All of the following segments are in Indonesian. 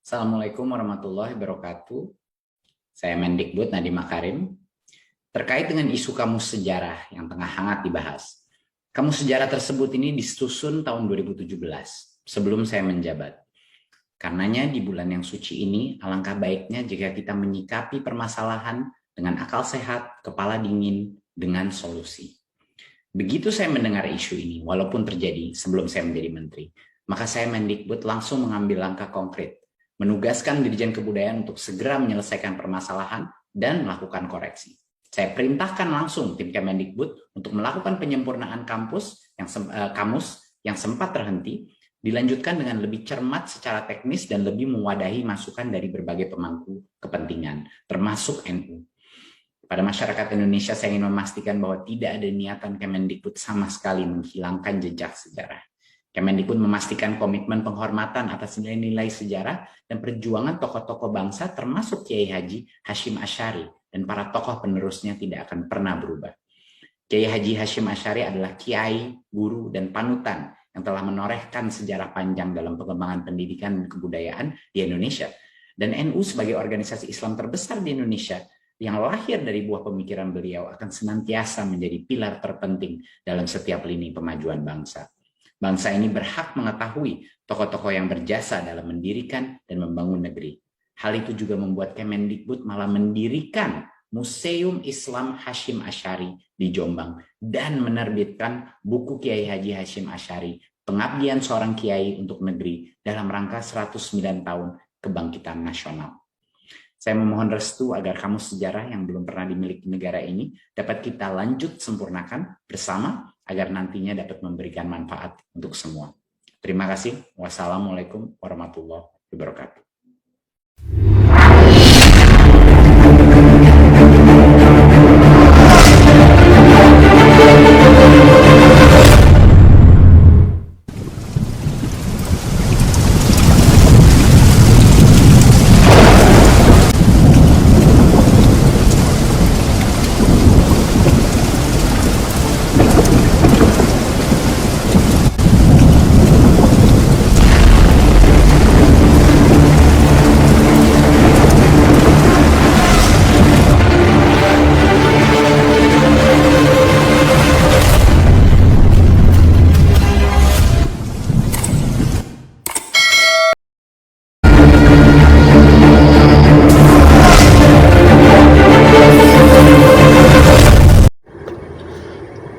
Assalamualaikum warahmatullahi wabarakatuh. Saya Mendikbud Nadiem Makarim. Terkait dengan isu kamus sejarah yang tengah hangat dibahas. Kamus sejarah tersebut ini disusun tahun 2017, sebelum saya menjabat. Karenanya di bulan yang suci ini, alangkah baiknya jika kita menyikapi permasalahan dengan akal sehat, kepala dingin, dengan solusi. Begitu saya mendengar isu ini, walaupun terjadi sebelum saya menjadi menteri, maka saya Mendikbud langsung mengambil langkah konkret, menugaskan Dirjen Kebudayaan untuk segera menyelesaikan permasalahan dan melakukan koreksi. Saya perintahkan langsung tim Kemendikbud untuk melakukan penyempurnaan kamus yang sempat terhenti, dilanjutkan dengan lebih cermat secara teknis dan lebih mewadahi masukan dari berbagai pemangku kepentingan, termasuk NU. Pada masyarakat Indonesia, saya ingin memastikan bahwa tidak ada niatan Kemendikbud sama sekali menghilangkan jejak sejarah. Kemendikbud memastikan komitmen penghormatan atas nilai-nilai sejarah dan perjuangan tokoh-tokoh bangsa termasuk Kiai Haji Hashim Asy'ari dan para tokoh penerusnya tidak akan pernah berubah. Kiai Haji Hashim Asy'ari adalah kiai, guru, dan panutan yang telah menorehkan sejarah panjang dalam pengembangan pendidikan dan kebudayaan di Indonesia. Dan NU sebagai organisasi Islam terbesar di Indonesia yang lahir dari buah pemikiran beliau akan senantiasa menjadi pilar terpenting dalam setiap lini pemajuan bangsa. Bangsa ini berhak mengetahui tokoh-tokoh yang berjasa dalam mendirikan dan membangun negeri. Hal itu juga membuat Kemendikbud malah mendirikan Museum Islam Hashim Asy'ari di Jombang dan menerbitkan buku Kiai Haji Hashim Asy'ari, Pengabdian Seorang Kiai untuk Negeri dalam rangka 109 tahun Kebangkitan Nasional. Saya memohon restu agar kamus sejarah yang belum pernah dimiliki negara ini dapat kita lanjut sempurnakan bersama agar nantinya dapat memberikan manfaat untuk semua. Terima kasih. Wassalamualaikum warahmatullahi wabarakatuh.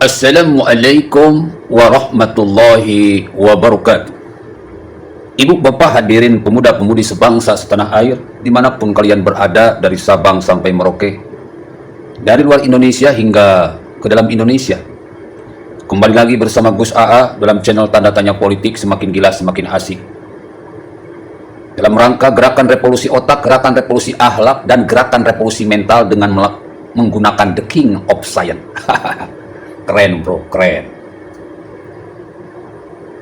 Assalamualaikum warahmatullahi wabarakatuh. Ibu bapak hadirin pemuda-pemudi sebangsa setanah air dimanapun kalian berada, dari Sabang sampai Merauke, dari luar Indonesia hingga ke dalam Indonesia. Kembali lagi bersama Gus AA dalam channel Tanda Tanya Politik, semakin gila semakin asik, dalam rangka gerakan revolusi otak, gerakan revolusi akhlak, dan gerakan revolusi mental dengan menggunakan the king of science. Keren bro, keren.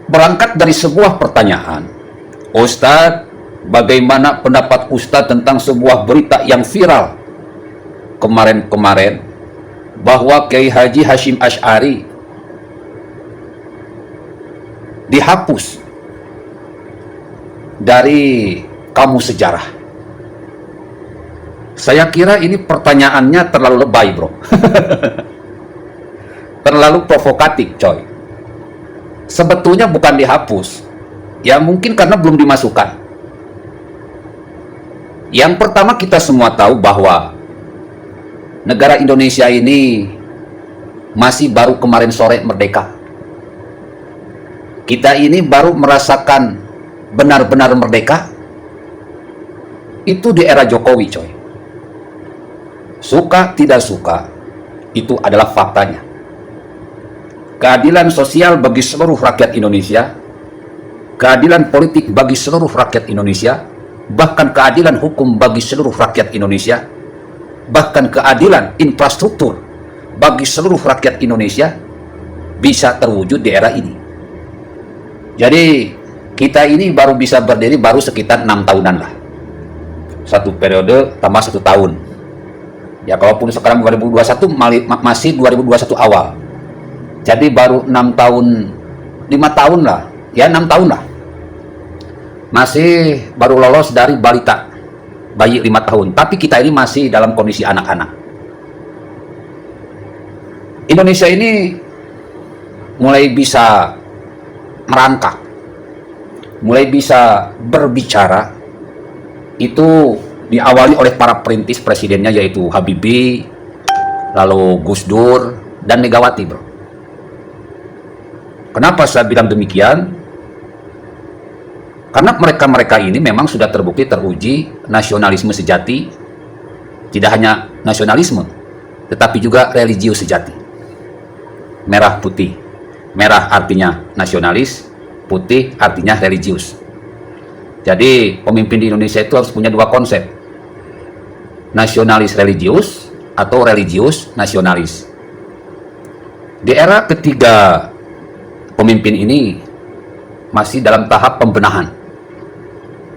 Berangkat dari sebuah pertanyaan, Ustadz, bagaimana pendapat Ustadz tentang sebuah berita yang viral kemarin-kemarin bahwa Kiai Haji Hashim Asy'ari dihapus dari kamus sejarah? Saya kira ini pertanyaannya terlalu lebay bro. Terlalu provokatif coy. Sebetulnya bukan dihapus, ya mungkin karena belum dimasukkan. Yang pertama, kita semua tahu bahwa negara Indonesia ini masih baru kemarin sore merdeka. Kita ini baru merasakan benar-benar merdeka itu di era Jokowi coy. Suka tidak suka, itu adalah faktanya. Keadilan sosial bagi seluruh rakyat Indonesia, keadilan politik bagi seluruh rakyat Indonesia, bahkan keadilan hukum bagi seluruh rakyat Indonesia, bahkan keadilan infrastruktur bagi seluruh rakyat Indonesia bisa terwujud di era ini. Jadi kita ini baru bisa berdiri baru sekitar 6 tahunan lah. Satu periode tambah 1 tahun. Ya kalaupun sekarang 2021 masih 2021 awal. Jadi baru 6 tahun, 5 tahun lah, ya 6 tahun lah. masih baru lolos dari balita, bayi 5 tahun, tapi kita ini masih dalam kondisi anak-anak. Indonesia ini mulai bisa merangkak, mulai bisa berbicara, itu diawali oleh para perintis presidennya, yaitu Habibie, lalu Gus Dur, dan Megawati, bro. Kenapa saya bilang demikian? Karena mereka-mereka ini memang sudah terbukti teruji nasionalisme sejati, tidak hanya nasionalisme, tetapi juga religius sejati. Merah putih. Merah artinya nasionalis, putih artinya religius. Jadi pemimpin di Indonesia itu harus punya dua konsep. Nasionalis religius atau religius nasionalis. Di era ketiga pemimpin ini masih dalam tahap pembenahan.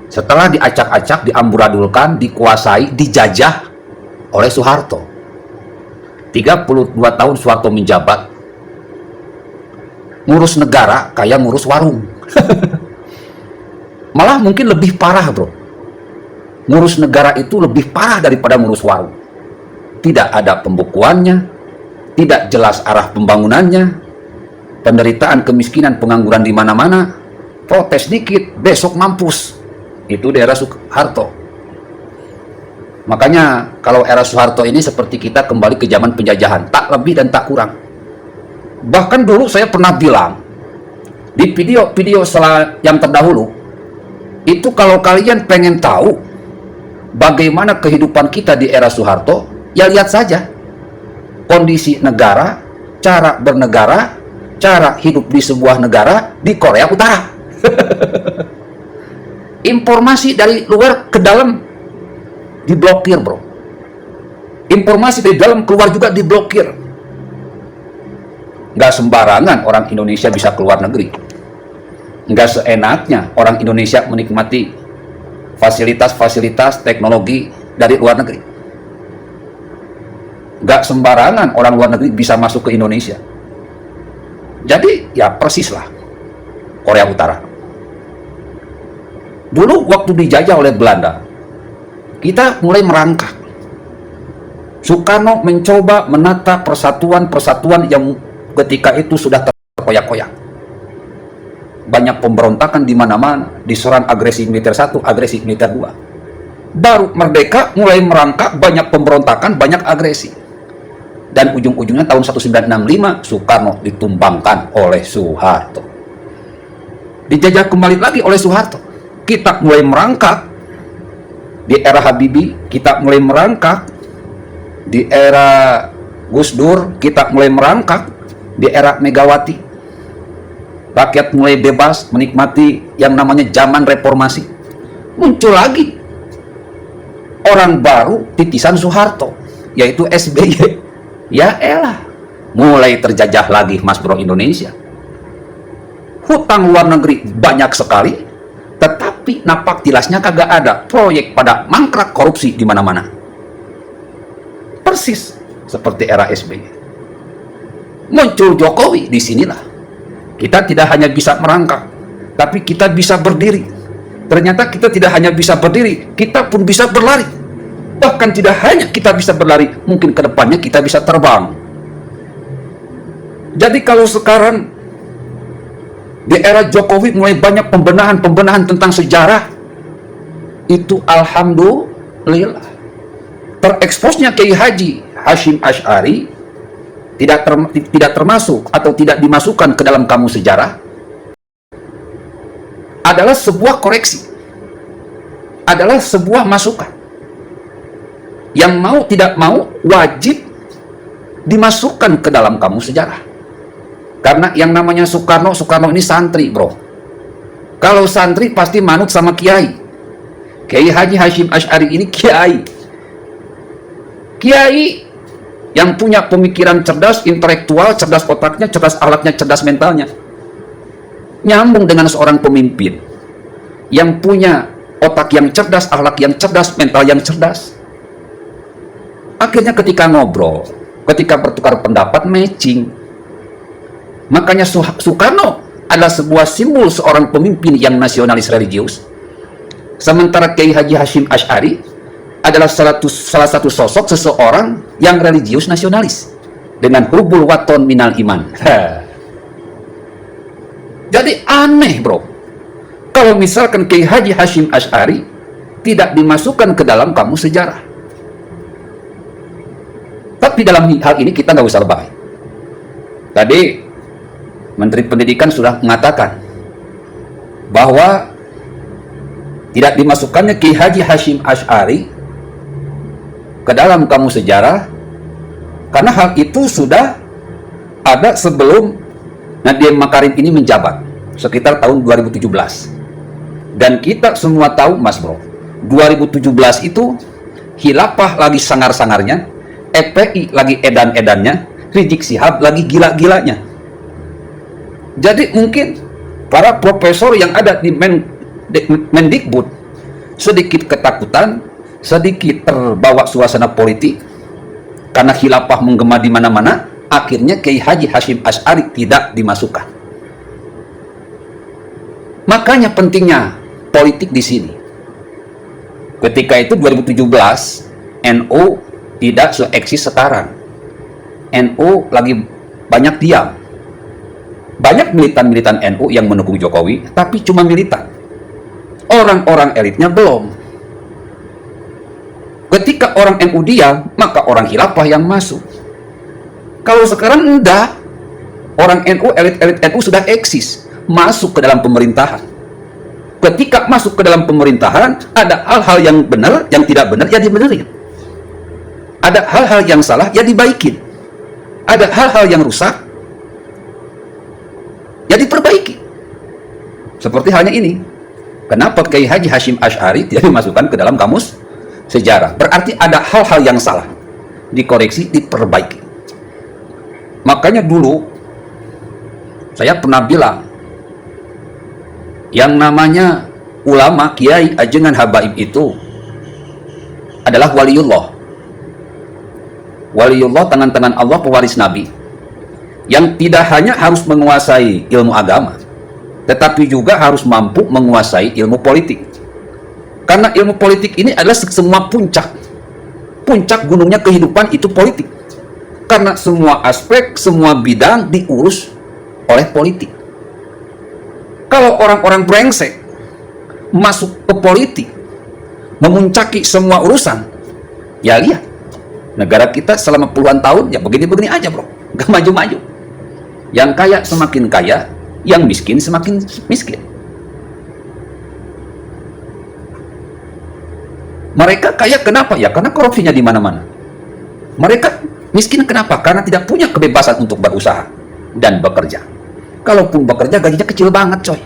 Setelah diacak-acak, diamburadulkan, dikuasai, dijajah oleh Soeharto. 32 tahun Soeharto menjabat, ngurus negara kayak ngurus warung. Malah mungkin lebih parah, bro. Ngurus negara itu lebih parah daripada ngurus warung. Tidak ada pembukuannya, tidak jelas arah pembangunannya, penderitaan, kemiskinan, pengangguran di mana-mana, protes dikit, besok mampus. Itu di era Soeharto. Makanya kalau era Soeharto ini seperti kita kembali ke zaman penjajahan, tak lebih dan tak kurang. Bahkan dulu saya pernah bilang di video-video yang terdahulu, itu kalau kalian pengen tahu bagaimana kehidupan kita di era Soeharto, ya lihat saja kondisi negara, cara bernegara, cara hidup di sebuah negara di Korea Utara. Informasi dari luar ke dalam diblokir, bro. Informasi dari dalam keluar juga diblokir. Nggak sembarangan orang Indonesia bisa keluar negeri. Nggak seenaknya orang Indonesia menikmati fasilitas-fasilitas teknologi dari luar negeri. Nggak sembarangan orang luar negeri bisa masuk ke Indonesia. Jadi ya persislah Korea Utara. Dulu waktu dijajah oleh Belanda, kita mulai merangkak. Soekarno mencoba menata persatuan-persatuan yang ketika itu sudah terkoyak-koyak. Banyak pemberontakan di mana-mana, diserang agresi militer 1, agresi militer 2. Baru merdeka mulai merangkak, banyak pemberontakan, banyak agresi. Dan ujung-ujungnya tahun 1965 Soekarno ditumbangkan oleh Soeharto. Dijajah kembali lagi oleh Soeharto. Kita mulai merangkak di era Habibie, kita mulai merangkak di era Gus Dur, kita mulai merangkak di era Megawati. Rakyat mulai bebas menikmati yang namanya zaman reformasi. Muncul lagi orang baru titisan Soeharto, yaitu SBY. Ya elah, mulai terjajah lagi mas bro Indonesia. Hutang luar negeri banyak sekali, tetapi napak tilasnya kagak ada. Proyek pada mangkrak, korupsi di mana-mana. Persis seperti era SBY. Muncul Jokowi, disinilah kita tidak hanya bisa merangkak, tapi kita bisa berdiri. Ternyata kita tidak hanya bisa berdiri, kita pun bisa berlari. Bahkan tidak hanya kita bisa berlari, mungkin kedepannya kita bisa terbang. Jadi kalau sekarang di era Jokowi mulai banyak pembenahan tentang sejarah, itu alhamdulillah. Tereksposnya Kiai Haji Hashim Asy'ari tidak termasuk atau tidak dimasukkan ke dalam kamus sejarah adalah sebuah koreksi, adalah sebuah masukan yang mau tidak mau wajib dimasukkan ke dalam kamus sejarah. Karena yang namanya Soekarno ini santri, bro. Kalau santri pasti manut sama kiai. Kiai Haji Hashim Asy'ari ini kiai yang punya pemikiran cerdas, intelektual, cerdas otaknya, cerdas akhlaknya, cerdas mentalnya. Nyambung dengan seorang pemimpin yang punya otak yang cerdas, akhlak yang cerdas, mental yang cerdas. Akhirnya ketika ngobrol, ketika bertukar pendapat, matching. Makanya Soekarno adalah sebuah simbol seorang pemimpin yang nasionalis religius, Sementara Kiai Haji Hashim Asy'ari adalah salah satu sosok seseorang yang religius nasionalis dengan hubul waton minal iman. Jadi aneh, bro, kalau misalkan Kiai Haji Hashim Asy'ari tidak dimasukkan ke dalam kamus sejarah. Tapi dalam hal ini kita nggak usah lebay. Tadi Menteri Pendidikan sudah mengatakan bahwa tidak dimasukkannya Kiai Haji Hashim Asy'ari ke dalam kamus sejarah karena hal itu sudah ada sebelum Nadiem Makarim ini menjabat sekitar tahun 2017. Dan kita semua tahu, Mas Bro, 2017 itu Khilafah lagi sangar-sangarnya, FPI lagi edan-edannya, Rizik Syihab lagi gila-gilanya. Jadi mungkin para profesor yang ada di Mendikbud sedikit ketakutan, sedikit terbawa suasana politik karena khilafah menggema di mana-mana, akhirnya Kiai Haji Hashim Asy'ari tidak dimasukkan. Makanya pentingnya politik di sini. Ketika itu 2017, NU tidak se-eksis sekarang. NU lagi banyak diam. Banyak militan-militan NU yang mendukung Jokowi, tapi cuma militan. Orang-orang elitnya belum. Ketika orang NU diam, maka orang khilafah yang masuk. Kalau sekarang enggak, orang NU, elit-elit NU sudah eksis, masuk ke dalam pemerintahan. Ketika masuk ke dalam pemerintahan, ada hal-hal yang benar, yang tidak benar, ya dibenerin. Ada hal-hal yang salah, ya dibaikin. Ada hal-hal yang rusak, ya diperbaiki. Seperti halnya ini. Kenapa Kiai Haji Hashim Asy'ari tidak dimasukkan ke dalam kamus sejarah? Berarti ada hal-hal yang salah, dikoreksi, diperbaiki. Makanya dulu saya pernah bilang, yang namanya ulama, kiai, ajengan, habaib itu adalah waliullah. Waliullah, tangan-tangan Allah, pewaris Nabi, yang tidak hanya harus menguasai ilmu agama, tetapi juga harus mampu menguasai ilmu politik. Karena ilmu politik ini adalah semua puncak gunungnya kehidupan itu politik. Karena semua aspek, semua bidang diurus oleh politik. Kalau orang-orang brengsek masuk ke politik, memuncaki semua urusan, ya lihat, negara kita selama puluhan tahun ya begini-begini aja, bro, gak maju-maju. Yang kaya semakin kaya, yang miskin semakin miskin. Mereka kaya kenapa? Ya karena korupsinya di mana-mana. Mereka miskin kenapa? Karena tidak punya kebebasan untuk berusaha dan bekerja. Kalaupun bekerja, gajinya kecil banget, coy.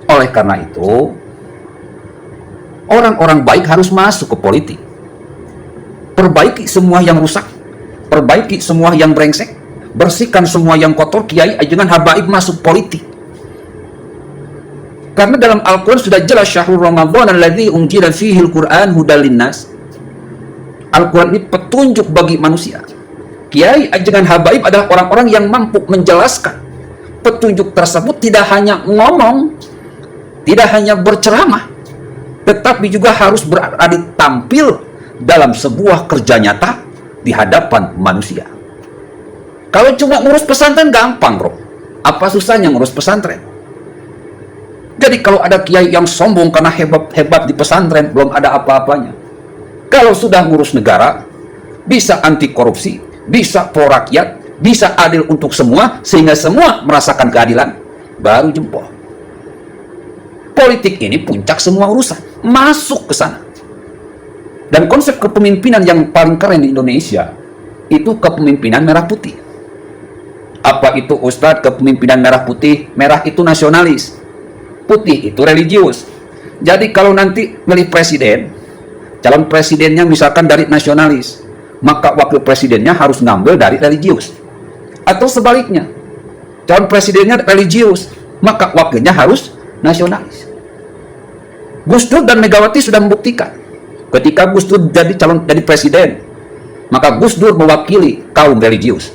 Oleh karena itu, orang-orang baik harus masuk ke politik. Perbaiki semua yang rusak, perbaiki semua yang brengsek, bersihkan semua yang kotor, kiai, ajengan, habaib masuk politik. Karena dalam Al-Quran sudah jelas, syahrul Ramadan alladzi unzila fihi al-Quran hudal linnas. Al-Quran ini petunjuk bagi manusia. Kiai, ajengan, habaib adalah orang-orang yang mampu menjelaskan petunjuk tersebut, tidak hanya ngomong, tidak hanya berceramah, tetapi juga harus berada tampil dalam sebuah kerja nyata di hadapan manusia. Kalau cuma ngurus pesantren gampang, bro. Apa susahnya ngurus pesantren? Jadi kalau ada kiai yang sombong karena hebat-hebat di pesantren, belum ada apa-apanya. Kalau sudah ngurus negara, bisa anti korupsi, bisa pro rakyat, bisa adil untuk semua, sehingga semua merasakan keadilan, baru jempol. Politik ini puncak semua urusan, masuk ke sana. Dan konsep kepemimpinan yang paling keren di Indonesia itu kepemimpinan merah putih. Apa itu, Ustadz? Kepemimpinan merah putih? Merah itu nasionalis, putih itu religius. Jadi kalau nanti milih presiden, calon presidennya misalkan dari nasionalis, maka wakil presidennya harus ngambil dari religius. Atau sebaliknya, calon presidennya religius, maka wakilnya harus nasionalis. Gus Dur dan Megawati sudah membuktikan. Ketika Gus Dur jadi presiden, maka Gus Dur mewakili kaum religius.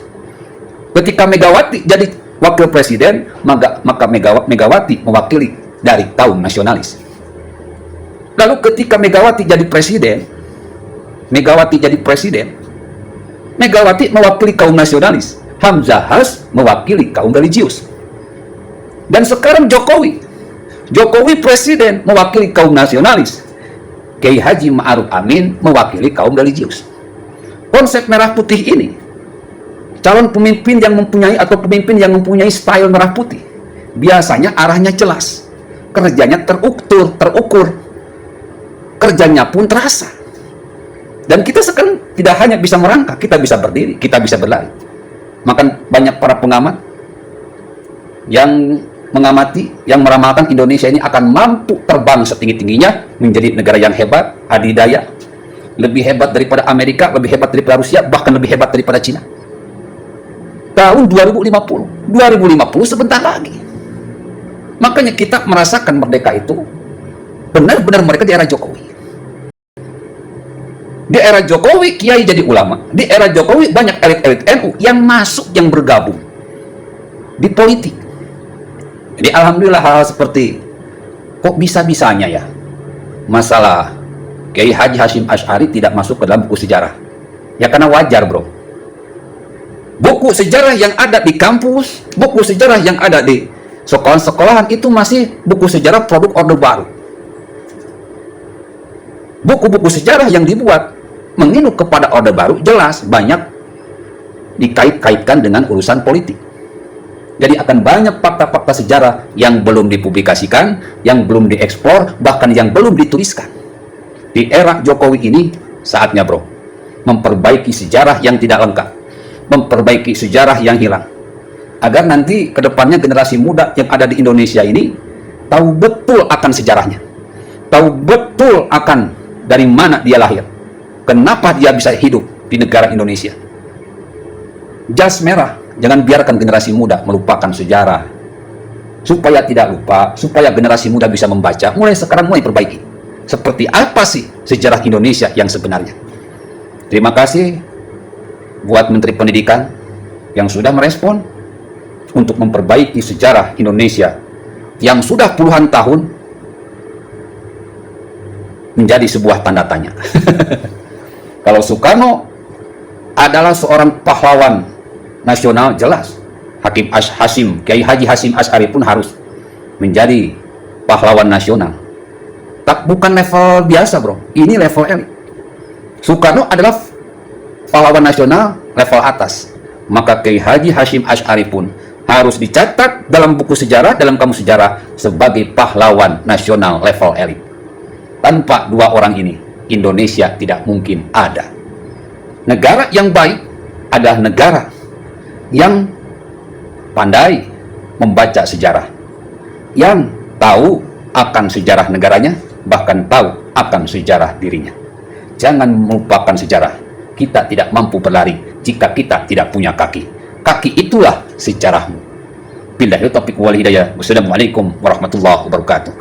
Ketika Megawati jadi wakil presiden, maka Megawati mewakili dari kaum nasionalis. Lalu ketika Megawati jadi presiden, Megawati mewakili kaum nasionalis, Hamzahas mewakili kaum religius. Dan sekarang Jokowi presiden mewakili kaum nasionalis, Kiai Haji Ma'ruf Amin mewakili kaum religius. Konsep merah putih ini, calon pemimpin yang mempunyai style merah putih, biasanya arahnya jelas, kerjanya terukur, kerjanya pun terasa. Dan kita sekarang tidak hanya bisa merangkak, kita bisa berdiri, kita bisa berlari. Maka banyak para pengamat yang mengamati, yang meramalkan Indonesia ini akan mampu terbang setinggi-tingginya menjadi negara yang hebat, adidaya, lebih hebat daripada Amerika, lebih hebat daripada Rusia, bahkan lebih hebat daripada Cina. Tahun 2050 sebentar lagi. Makanya kita merasakan merdeka itu benar-benar mereka di era Jokowi. Di era Jokowi, kiai jadi ulama. Di era Jokowi, banyak elit-elit NU yang masuk, yang bergabung di politik. Jadi alhamdulillah hal-hal seperti kok bisa-bisanya ya masalah Kiai Haji Hasyim Asy'ari tidak masuk ke dalam buku sejarah. Ya karena wajar, bro. Buku sejarah yang ada di kampus, buku sejarah yang ada di sekolah-sekolahan itu masih buku sejarah produk Orde Baru. Buku-buku sejarah yang dibuat menginuk kepada Orde Baru jelas banyak dikait-kaitkan dengan urusan politik. Jadi akan banyak fakta-fakta sejarah yang belum dipublikasikan, yang belum dieksplor, bahkan yang belum dituliskan. Di era Jokowi ini saatnya, bro, memperbaiki sejarah yang tidak lengkap, memperbaiki sejarah yang hilang, agar nanti kedepannya generasi muda yang ada di Indonesia ini tahu betul akan sejarahnya, tahu betul akan dari mana dia lahir, kenapa dia bisa hidup di negara Indonesia. Jas merah, jangan biarkan generasi muda melupakan sejarah. Supaya tidak lupa, supaya generasi muda bisa membaca, mulai sekarang mulai perbaiki. Seperti apa sih sejarah Indonesia yang sebenarnya? Terima kasih buat Menteri Pendidikan yang sudah merespon untuk memperbaiki sejarah Indonesia yang sudah puluhan tahun menjadi sebuah tanda tanya. Kalau Soekarno adalah seorang pahlawan nasional, jelas Kiai Haji Hasyim Asy'ari pun harus menjadi pahlawan nasional. Tak, bukan level biasa, bro, ini level elit. Soekarno adalah pahlawan nasional level atas, maka Kiai Haji Hasyim Asy'ari pun harus dicatat dalam buku sejarah, dalam kamus sejarah sebagai pahlawan nasional level elit. Tanpa dua orang ini, Indonesia tidak mungkin ada. Negara yang baik adalah negara yang pandai membaca sejarah, yang tahu akan sejarah negaranya, bahkan tahu akan sejarah dirinya. Jangan melupakan sejarah. Kita tidak mampu berlari jika kita tidak punya kaki. Kaki itulah sejarahmu. Billahi taufiq wal hidayah. Wassalamualaikum warahmatullahi wabarakatuh.